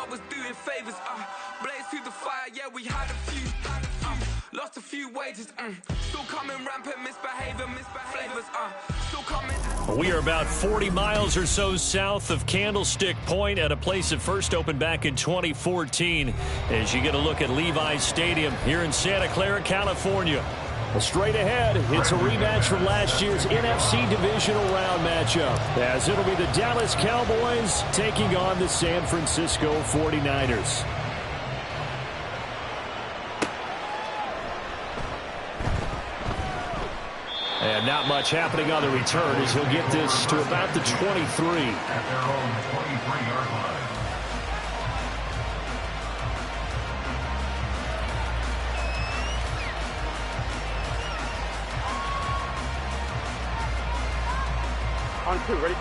God was doing favors. Blaze through the fire, yeah, we had a few. Lost a few wages. Still coming rampant, misbehavior, flavors. Still coming. We are about 40 miles or so south of Candlestick Point at a place that first opened back in 2014 as you get a look at Levi's Stadium here in Santa Clara, California. Well, straight ahead, it's a rematch from last year's NFC Divisional Round matchup, as it'll be the Dallas Cowboys taking on the San Francisco 49ers. And not much happening on the return as he'll get this to about the 23. At their own 23-yard line. On two, ready?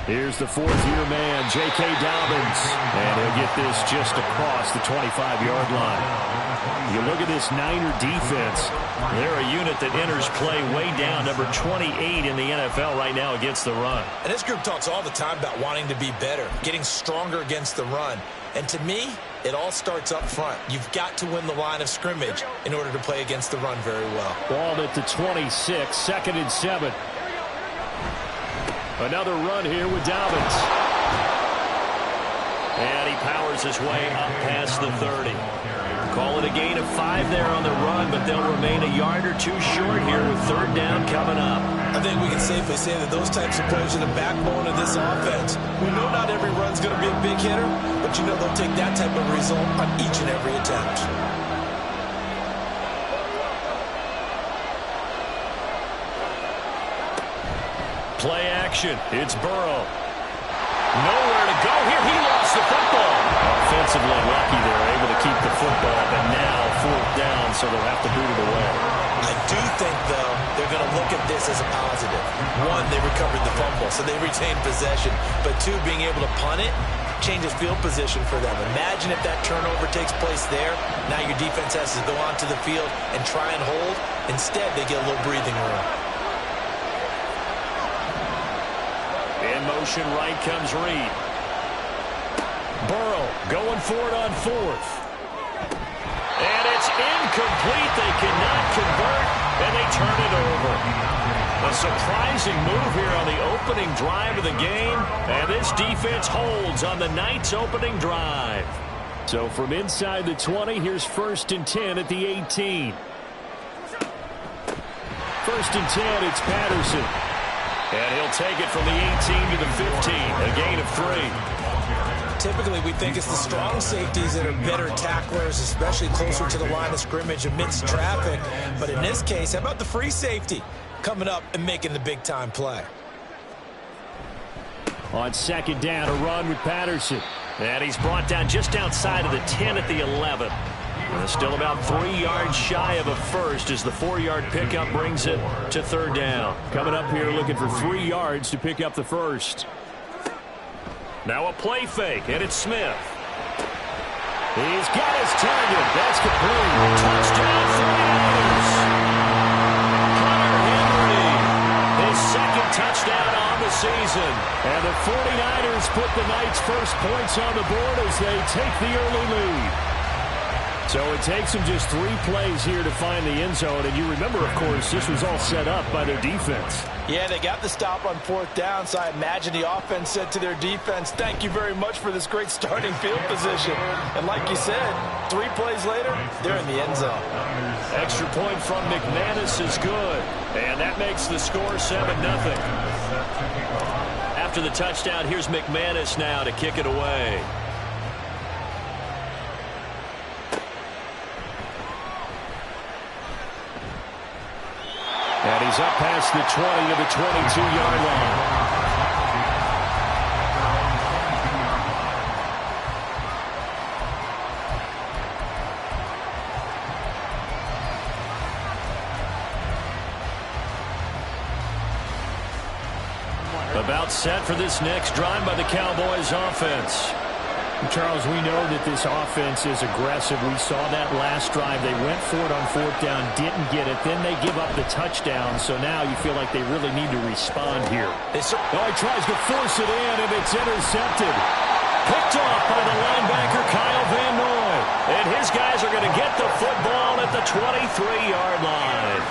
Here's the fourth-year man, J.K. Dobbins, and he'll get this just across the 25-yard line. You look at this Niner defense. They're a unit that enters play way down, number 28 in the NFL right now against the run. And this group talks all the time about wanting to be better, getting stronger against the run. And to me, it all starts up front. You've got to win the line of scrimmage in order to play against the run very well. Ball at the 26, 2nd and 7. Another run here with Dobbins. And he powers his way up past the 30. Call it a gain of 5 there on the run, but they'll remain a yard or two short here with 3rd down coming up. I think we can safely say that those types of plays are the backbone of this offense. We know not every run's going to be a big hitter, but you know they'll take that type of result on each and every attempt. Play action. It's Burrow. Nowhere to go here. He lost the football. Offensively lucky they're able to keep the football, but now 4th down, so they'll have to boot it away. I do think, though, they're going to look at this as a positive. 1, they recovered the fumble, so they retained possession. But 2, being able to punt it changes field position for them. Imagine if that turnover takes place there. Now your defense has to go onto the field and try and hold. Instead, they get a little breathing room. In motion right comes Reed. Burrow going for it on 4th. And it's incomplete. They cannot convert, and they turn it over. A surprising move here on the opening drive of the game, and this defense holds on the night's opening drive. So from inside the 20, here's 1st and 10 at the 18. 1st and 10, it's Patterson. And he'll take it from the 18 to the 15, a gain of 3. Typically, we think it's the strong safeties that are better tacklers, especially closer to the line of scrimmage amidst traffic. But in this case, how about the free safety coming up and making the big-time play? On 2nd down, a run with Patterson. And he's brought down just outside of the 10 at the 11. And still about 3 yards shy of a first as the 4-yard pickup brings it to 3rd down. Coming up here looking for 3 yards to pick up the first. Now a play fake, and it's Smith. He's got his target. That's complete. Touchdown 49ers. Hunter Henry, his 2nd touchdown on the season. And the 49ers put the Knights' first points on the board as they take the early lead. So it takes them just 3 plays here to find the end zone. And you remember, of course, this was all set up by their defense. Yeah, they got the stop on 4th down, so I imagine the offense said to their defense, thank you very much for this great starting field position. And like you said, 3 plays later, they're in the end zone. Extra point from McManus is good. And that makes the score 7-0. After the touchdown, here's McManus now to kick it away. And he's up past the 20 to the 22-yard line. About set for this next drive by the Cowboys offense. Charles, we know that this offense is aggressive. We saw that last drive. They went for it on fourth down, didn't get it. Then they give up the touchdown. So now you feel like they really need to respond here. He tries to force it in, and it's intercepted. Picked off by the linebacker, Kyle Van Noy. And his guys are going to get the football at the 23-yard line.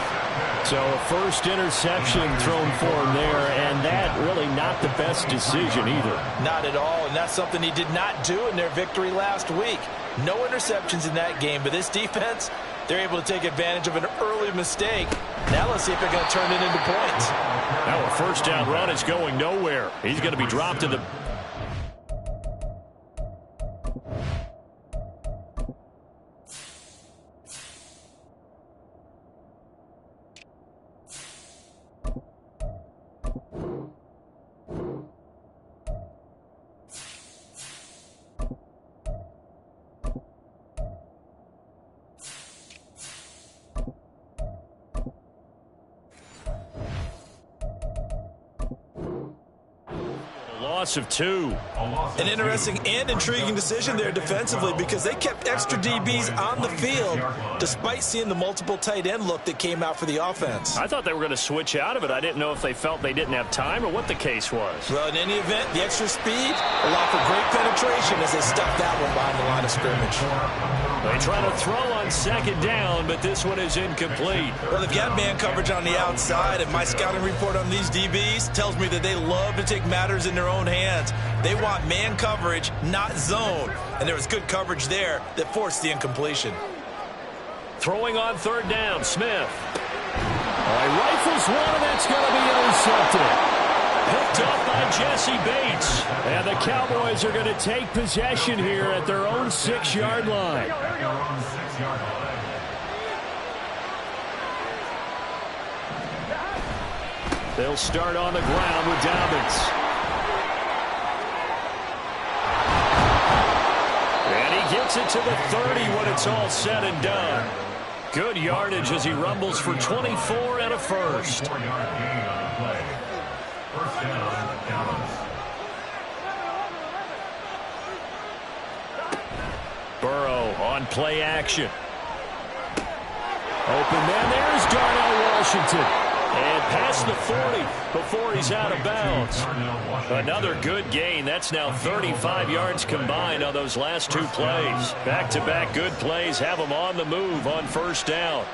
So a first interception thrown for him there, and that really not the best decision either. Not at all, and that's something he did not do in their victory last week. No interceptions in that game, but this defense, they're able to take advantage of an early mistake. Now let's see if they're going to turn it into points. Now a first down run is going nowhere. He's going to be dropped to the... Loss of 2. An interesting and intriguing decision there defensively because they kept extra DBs on the field despite seeing the multiple tight end look that came out for the offense. I thought they were going to switch out of it. I didn't know if they felt they didn't have time or what the case was. Well, in any event, the extra speed allowed for great penetration as they stuffed that one behind the line of scrimmage. They try to throw on second down, but this one is incomplete. Well, they've got man coverage on the outside, and my scouting report on these DBs tells me that they love to take matters in their own hands. They want man coverage, not zone. And there was good coverage there that forced the incompletion. Throwing on third down, Smith. Rifles one, and that's going to be intercepted. Picked up by Jesse Bates. And the Cowboys are going to take possession here at their own 6-yard line. They'll start on the ground with Dobbins. And he gets it to the 30 when it's all said and done. Good yardage as he rumbles for 24 and a first. Burrow on play action. Open man, there's Darnell Washington. And past the 40 before he's out of bounds. Another good gain. That's now 35 yards combined on those last 2 plays. Back-to-back good plays have them on the move on first down.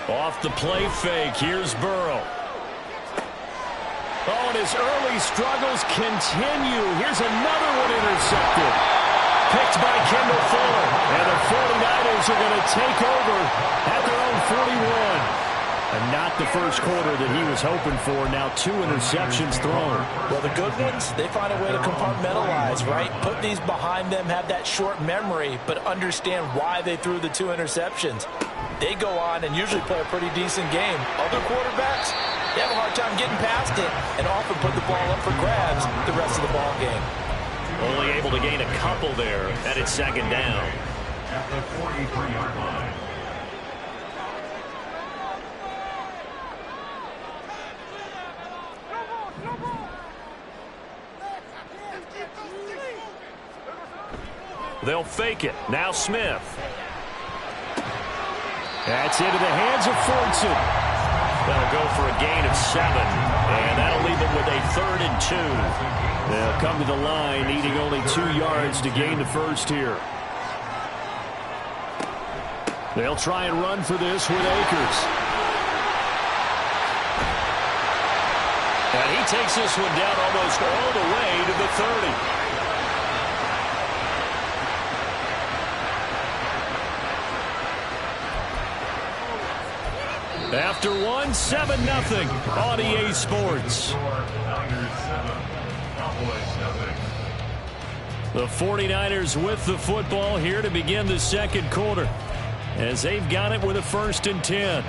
Off the play fake, here's Burrow. Oh, and his early struggles continue. Here's another one intercepted. Picked by Kendall Fuller. And the 49ers are going to take over at their own 41. And not the first quarter that he was hoping for. Now 2 interceptions thrown. Well, the good ones, they find a way to compartmentalize, right? Put these behind them, have that short memory, but understand why they threw the 2 interceptions. They go on and usually play a pretty decent game. Other quarterbacks, they have a hard time getting past it and often put the ball up for grabs the rest of the ball game. Only able to gain a couple there, and it's second down. At the 43-yard line. They'll fake it. Now Smith. That's into the hands of Fortson. That'll go for a gain of 7. And that'll leave them with a 3rd and 2. They'll come to the line, needing only 2 yards to gain the first here. They'll try and run for this with Akers. And he takes this one down almost all the way to the 30. After 1, 7-0 on EA Sports. The 49ers with the football here to begin the second quarter as they've got it with a 1st and 10.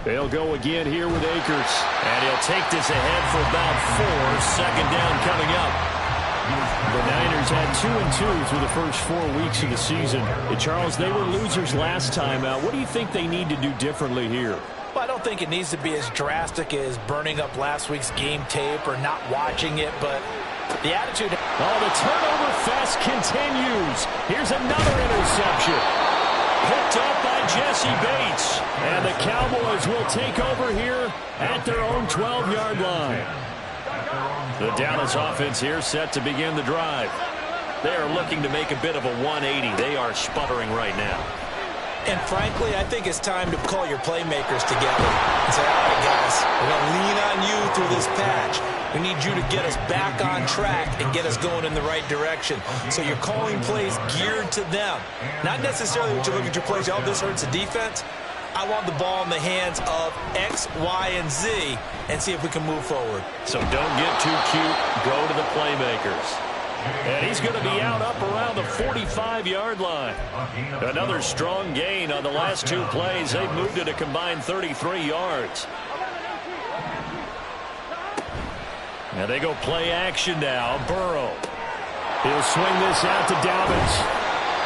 They'll go again here with Akers. And he'll take this ahead for about 4. Second down coming up. The Niners had 2-2 through the first 4 weeks of the season. And Charles, they were losers last time out. What do you think they need to do differently here? Well, I don't think it needs to be as drastic as burning up last week's game tape or not watching it, but the attitude... Oh, the turnover fest continues. Here's another interception. Picked up by Jesse Bates. And the Cowboys will take over here at their own 12-yard line. The Dallas offense here set to begin the drive. They are looking to make a bit of a 180. They are sputtering right now. And frankly, I think it's time to call your playmakers together and say, all right, guys, we're going to lean on you through this patch. We need you to get us back on track and get us going in the right direction. So you're calling plays geared to them. Not necessarily what you look at your plays, oh, this hurts the defense. I want the ball in the hands of X, Y, and Z and see if we can move forward. So don't get too cute. Go to the playmakers. And he's going to be out up around the 45-yard line. Another strong gain on the last 2 plays. They've moved it a combined 33 yards. And they go play action now. Burrow. He'll swing this out to Dobbins.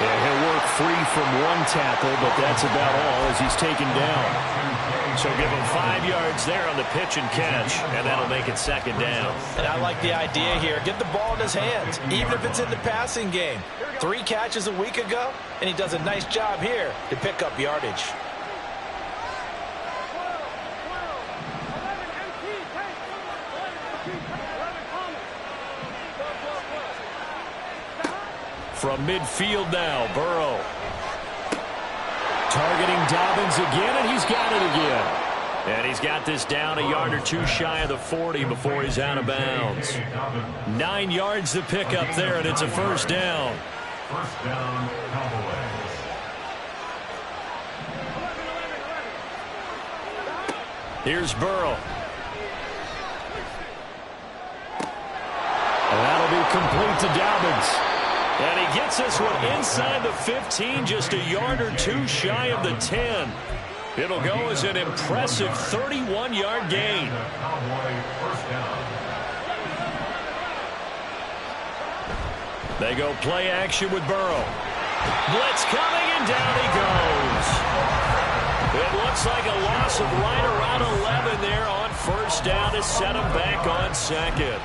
Yeah, he'll work free from 1 tackle, but that's about all as he's taken down. So give him 5 yards there on the pitch and catch, and that'll make it 2nd down. And I like the idea here. Get the ball in his hands, even if it's in the passing game. 3 catches a week ago, and he does a nice job here to pick up yardage. From midfield now, Burrow. Targeting Dobbins again, and he's got it again. And he's got this down a yard or 2 shy of the 40 before he's out of bounds. 9 yards to pick up there, and it's a 1st down. First down, Cowboys. Here's Burrow. And that'll be complete to Dobbins. And he gets this one inside the 15, just a yard or 2 shy of the 10. It'll go as an impressive 31-yard gain. They go play action with Burrow. Blitz coming, and down he goes. It looks like a loss of right around 11 there on 1st down to set him back on 2nd.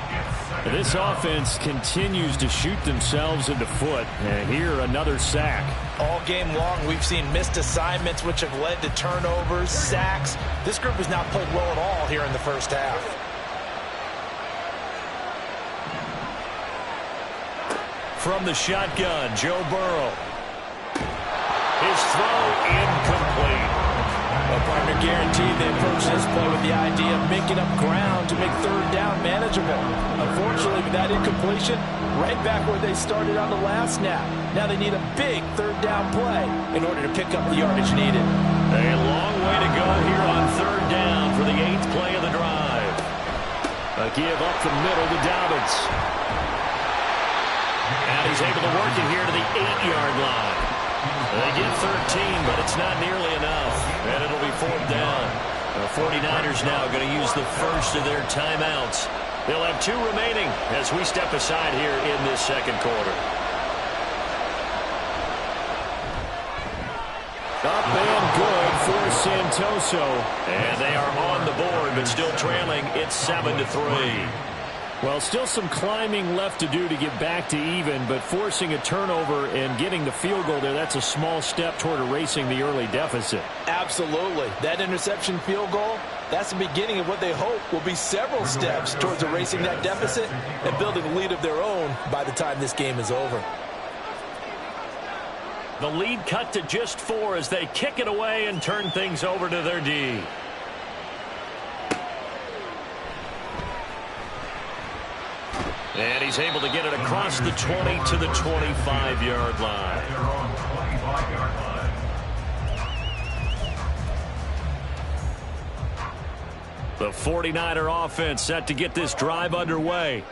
This offense continues to shoot themselves in the foot. And here, another sack. All game long, we've seen missed assignments, which have led to turnovers, sacks. This group has not played well at all here in the 1st half. From the shotgun, Joe Burrow. His throw incomplete. A partner guaranteed they approach this play with the idea of making up ground to make 3rd down manageable. Unfortunately, with that incompletion, right back where they started on the last snap. Now they need a big 3rd down play in order to pick up the yardage needed. A long way to go here on 3rd down for the 8th play of the drive. A give up the middle to Dobbins. And he's able to work it here to the 8-yard line. They get 13, but it's not nearly enough. And it'll be 4th down. The 49ers now going to use the first of their timeouts. They'll have 2 remaining as we step aside here in this 2nd quarter. Up and good for Santoso. And they are on the board, but still trailing. It's 7-3. Well, still some climbing left to do to get back to even, but forcing a turnover and getting the field goal there, that's a small step toward erasing the early deficit. Absolutely. That interception field goal, that's the beginning of what they hope will be several steps towards erasing that deficit and building a lead of their own by the time this game is over. The lead cut to just 4 as they kick it away and turn things over to their D. And he's able to get it across the 20 to the 25-yard line. The 49er offense set to get this drive underway.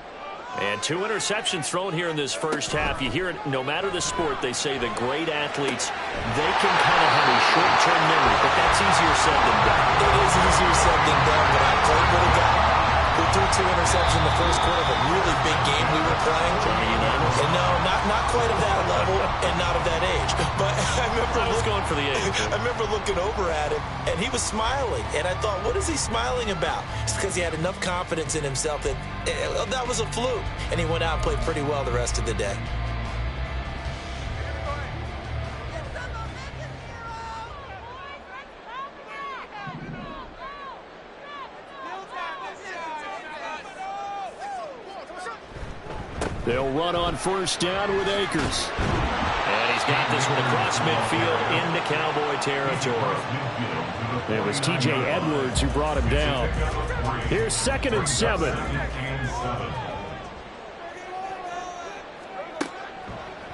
And 2 interceptions thrown here in this 1st half. You hear it, no matter the sport, they say the great athletes, they can kind of have a short-term memory, but that's easier said than done. It is easier said than done, but I played with a guy who threw 2 interceptions in the first quarter of a really big game we were playing. And no, not quite of that level and not of that age. But I was going for the age. I remember looking over at him, and he was smiling. And I thought, what is he smiling about? It's because he had enough confidence in himself that that was a fluke. And he went out and played pretty well the rest of the day. They'll run on first down with Akers. And he's got this one across midfield into Cowboy territory. It was T.J. Edwards who brought him down. Here's 2nd and 7.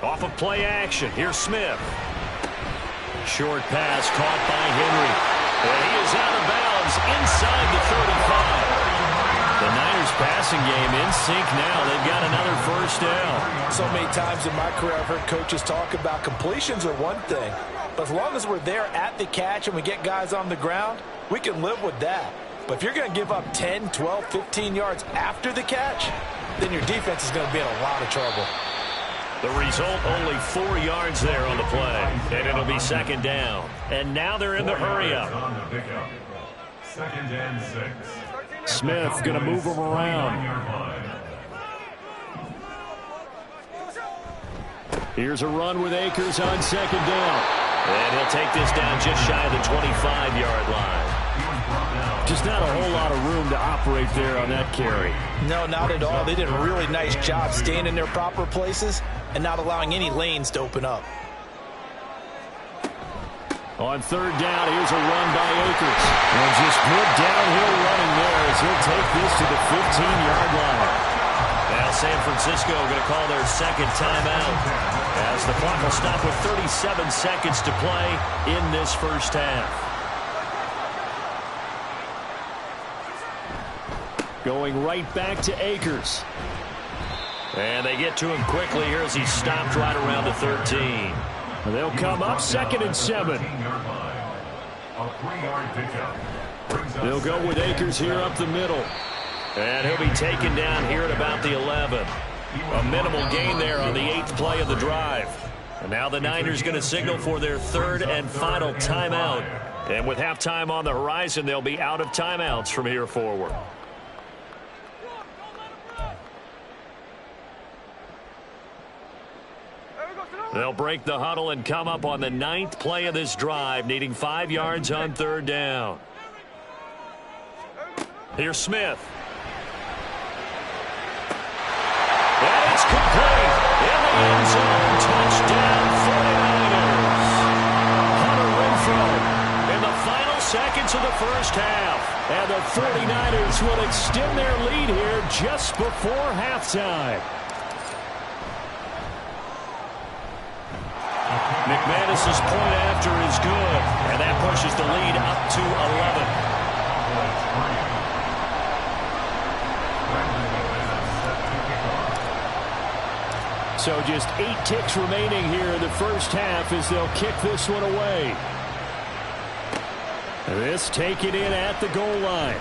Off of play action. Here's Smith. Short pass caught by Henry. And he is out of bounds inside the 35. The Niners passing game in sync now. They've got another first down. So many times in my career I've heard coaches talk about completions are one thing. But as long as we're there at the catch and we get guys on the ground, we can live with that. But if you're going to give up 10, 12, 15 yards after the catch, then your defense is going to be in a lot of trouble. The result, only 4 yards there on the play. And it'll be 2nd down. And now they're in the hurry-up. 2nd and 6. Smith going to move him around. Here's a run with Akers on 2nd down. And he'll take this down just shy of the 25-yard line. Just not a whole lot of room to operate there on that carry. No, not at all. They did a really nice job staying in their proper places and not allowing any lanes to open up. On 3rd down, here's a run by Akers. And just good downhill running there as he'll take this to the 15-yard line. Now San Francisco going to call their 2nd timeout as the clock will stop with 37 seconds to play in this first half. Going right back to Akers. And they get to him quickly here as he stopped right around the 13. They'll come up 2nd and 7. They'll go with Akers here up the middle. And he'll be taken down here at about the 11. A minimal gain there on the 8th play of the drive. And now the Niners going to signal for their 3rd and final timeout. And with halftime on the horizon, they'll be out of timeouts from here forward. They'll break the huddle and come up on the 9th play of this drive, needing 5 yards on 3rd down. Here's Smith. And it's complete. In the end zone, touchdown 49ers. Hunter Renfrow in the final seconds of the first half. And the 49ers will extend their lead here just before halftime. McManus's point after is good, and that pushes the lead up to 11. So just 8 ticks remaining here in the first half as they'll kick this one away. This taken in at the goal line.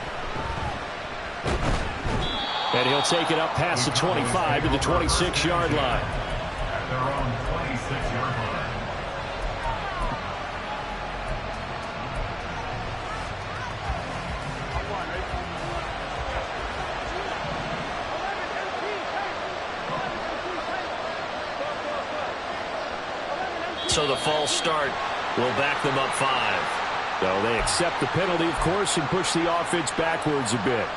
And he'll take it up past the 25 to the 26-yard line. At their own 26-yard line. So the false start will back them up 5. So they accept the penalty, of course, and push the offense backwards a bit.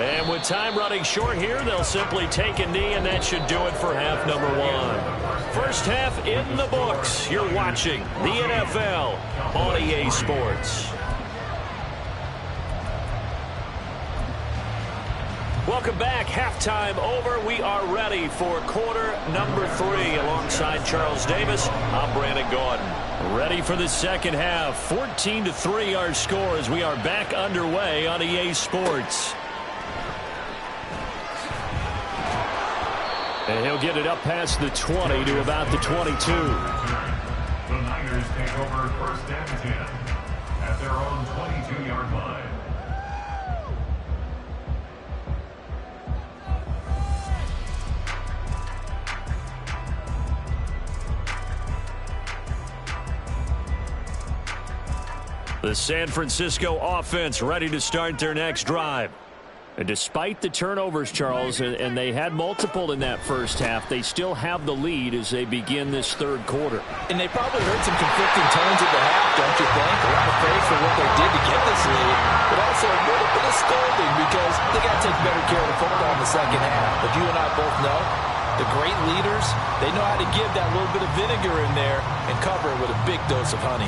And with time running short here, they'll simply take a knee, and that should do it for half number 1. First half in the books. You're watching the NFL on EA Sports. Welcome back. Halftime over. We are ready for quarter number 3. Alongside Charles Davis, I'm Brandon Gordon. Ready for the second half. 14-3 our score as we are back underway on EA Sports. And he'll get it up past the 20 to about the 22. The Niners take take over first and 10 at their own 22-yard line. The San Francisco offense ready to start their next drive. And despite the turnovers, Charles, and they had multiple in that first half, they still have the lead as they begin this third quarter. And they probably heard some conflicting tones at the half, don't you think? A lot of praise for what they did to get this lead, but also a little bit of scolding because they got to take better care of the football in the second half. But you and I both know the great leaders, they know how to give that little bit of vinegar in there and cover it with a big dose of honey.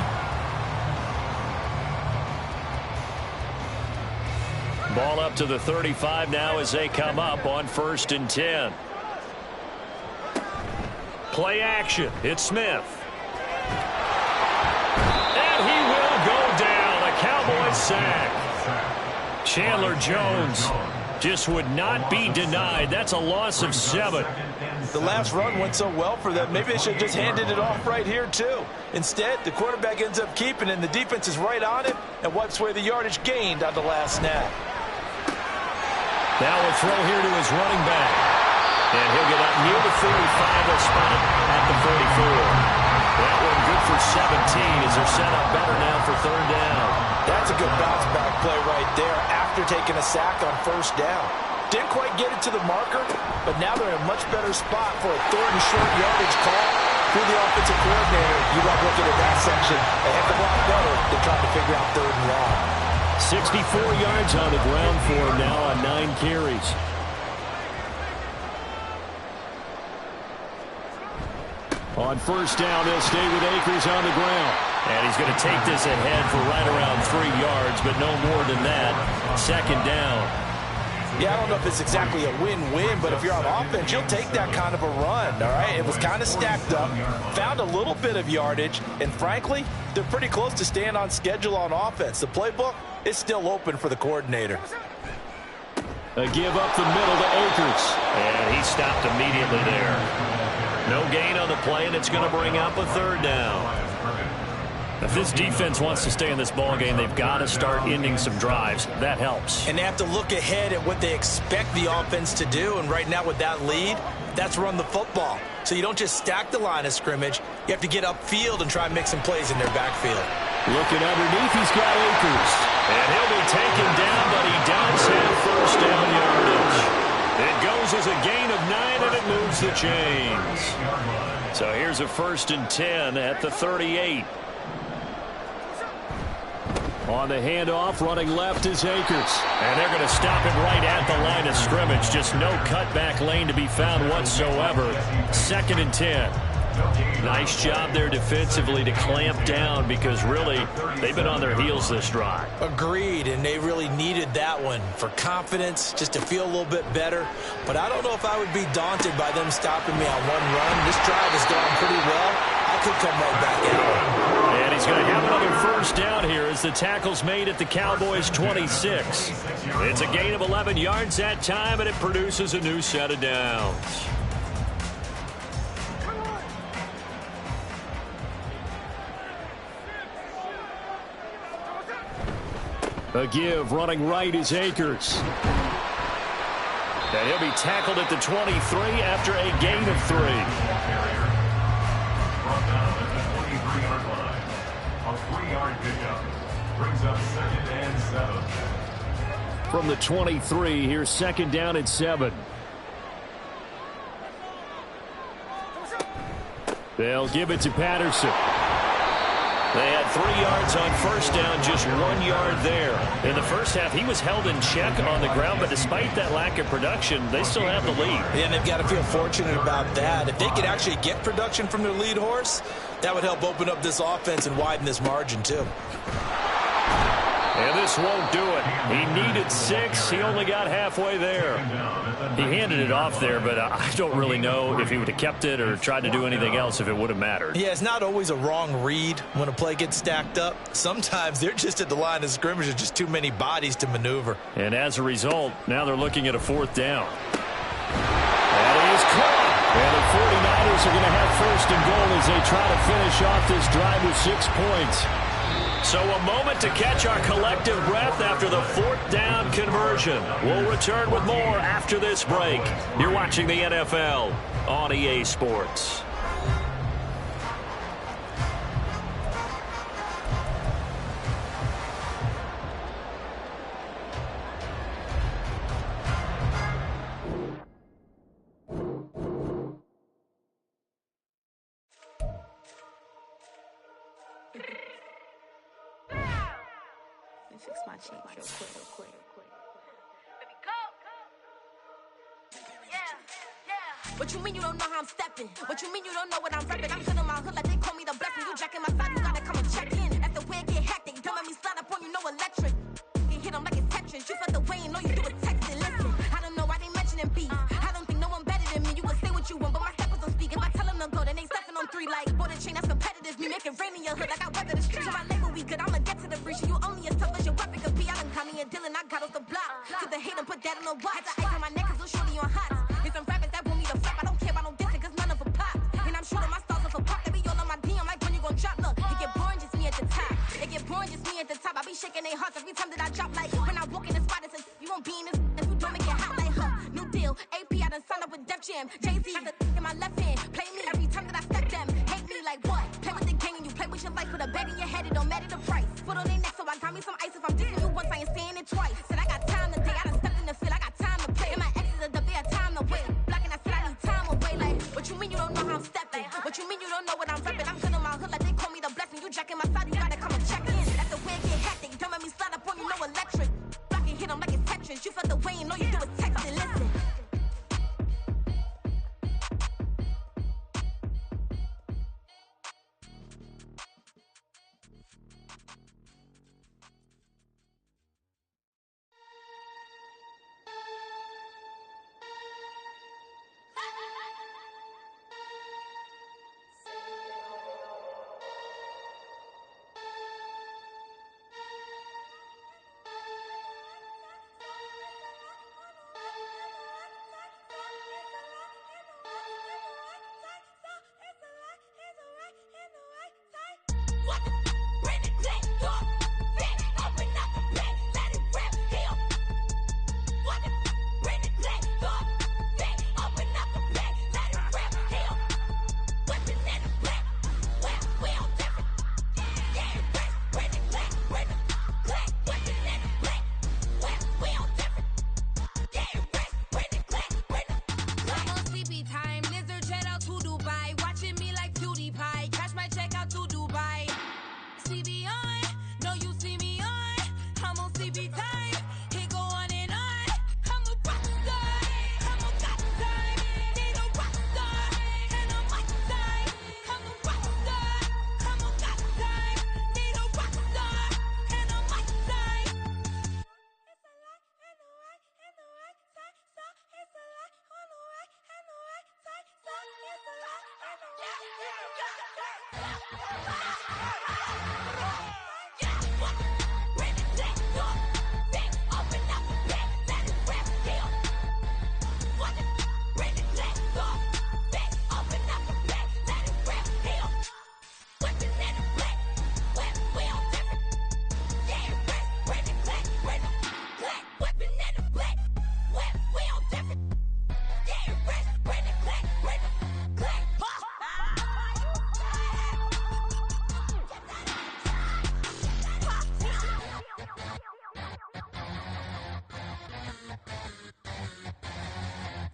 Ball up to the 35 now as they come up on 1st and 10. Play action. It's Smith. And he will go down. A Cowboys sack. Chandler Jones just would not be denied. That's a loss of 7. The last run went so well for them. Maybe they should have just handed it off right here, too. Instead, the quarterback ends up keeping it, and the defense is right on it and wipes away the yardage gained on the last snap. Now a throw here to his running back. And he'll get up near the 45, a spot at the 44. That one good for 17 as they're set up better now for 3rd down. That's a good bounce back play right there after taking a sack on 1st down. Didn't quite get it to the marker, but now they're in a much better spot for a 3rd and short yardage call. Through the offensive coordinator, you love looking at that section a heck of a lot better than trying to figure out 3rd and long. 64 yards on the ground for him now on 9 carries. On 1st down, they'll stay with Akers on the ground. And he's going to take this ahead for right around 3 yards, but no more than that. 2nd down. Yeah, I don't know if it's exactly a win-win, but if you're on offense, you'll take that kind of a run, all right? It was kind of stacked up, found a little bit of yardage, and frankly, they're pretty close to staying on schedule on offense. The playbook is still open for the coordinator. A give up the middle to Akers. And he stopped immediately there. No gain on the play, and it's going to bring up a 3rd down. If this defense wants to stay in this ballgame, they've got to start ending some drives. That helps. And they have to look ahead at what they expect the offense to do. And right now with that lead, that's run the football. So you don't just stack the line of scrimmage. You have to get upfield and try and make some plays in their backfield. Looking underneath, he's got Akers. And he'll be taken down, but he does have 1st down yardage. It goes as a gain of 9, and it moves the chains. So here's a 1st and 10 at the 38. On the handoff, running left is Akers. And they're going to stop him right at the line of scrimmage. Just no cutback lane to be found whatsoever. 2nd and 10. Nice job there defensively to clamp down because really they've been on their heels this drive. Agreed, and they really needed that one for confidence, just to feel a little bit better. But I don't know if I would be daunted by them stopping me on one run. This drive has gone pretty well. I could come right back out. And he's going to have another 1st down here as the tackle's made at the Cowboys' 26. It's a gain of 11 yards that time, and it produces a new set of downs. A give, running right is Akers. And he'll be tackled at the 23 after a gain of 3. A 3-yard pickup brings up 2nd and 7. From the 23, here's 2nd down and 7. They'll give it to Patterson. They had 3 yards on 1st down, just 1 yard there. In the first half, he was held in check on the ground, but despite that lack of production, they still have the lead. And they've got to feel fortunate about that. If they could actually get production from their lead horse, that would help open up this offense and widen this margin, too. And this won't do it. He needed 6. He only got halfway there. He handed it off there, but I don't really know if he would have kept it or tried to do anything else if it would have mattered. Yeah, it's not always a wrong read when a play gets stacked up. Sometimes they're just at the line of scrimmage. There's just too many bodies to maneuver. And as a result, now they're looking at a 4th down. That is caught. And the 49ers are going to have first and goal as they try to finish off this drive with 6 points. So a moment to catch our collective breath after the 4th down conversion. We'll return with more after this break. You're watching the NFL on EA Sports. Fix my cheek real quick. Baby, go. Yeah. What you mean you don't know how I'm stepping? What you mean you don't know what I'm repping? I'm good in my hood like they call me the blessing. You jacking my side, you gotta come and check in. After the way it get hectic, don't make me slide up on you, no electric. You hit them like it's Tetris. You felt the way and all you do is texting. Listen, I don't know why they mentioning beef. I don't think no one better than me. You can say what you want, but my steppers don't speak. If I tell them to go, then they stepping on 3 like border chain. That's competitive. Me make it rain in your hood like I weather the streets. My label we good. I'ma get to the breach. You only as tough as your weapon could be. I done call me a Dylan. I got off the block. To the hate and put that on the watch. Had the ice on my neck 'cause little shorty on hot. There's some rappers that want me to flop. I don't care about no dissing 'cause none of them pop. And I'm shooting my stars off a pop. They be all on my DM like when you gon' drop. Look, it get boring just me at the top. It get boring just me at the top. I be shaking their hearts every time that I drop. Like when I walk in the spot, it says you won't be in this if you don't make it hot like her. New deal, AP. I done signed up with Def Jam. Jay-Z got the in my left hand. Play me every time that I step them. Hate me like what? Play with the gang and you play with your life. With a bag in your head, it don't matter the price. Foot on their neck, so I got me some ice. If I'm dissing you once, I ain't saying it twice. Said I got time today. I done stepped in the field. I got time to play. And my exes are up, they had time to wait. Blocking, I said I need time away. Like, what you mean you don't know how I'm stepping? What you mean you don't know what I'm repping? I'm good in my hood like they call me the blessing. You jacking my side, you gotta come and check in. That's the way it get hectic. Don't make me slide up on you, no electric. Blocking, hit them like it's Tetris. You felt the way and all you do is text and listen.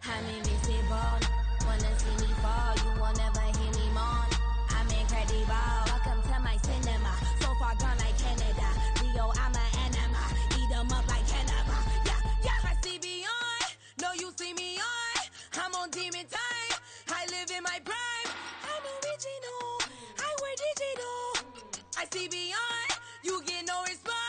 I'm invincible. Wanna see me fall, you will never hear me moan. I'm incredible. Welcome to my cinema. So far gone like Canada. Leo, I'm an anima. Eat them up like cannibal. Yeah. I see beyond. No, you see me on. I'm on demon time. I live in my prime. I'm original. I wear digital. I see beyond. You get no response.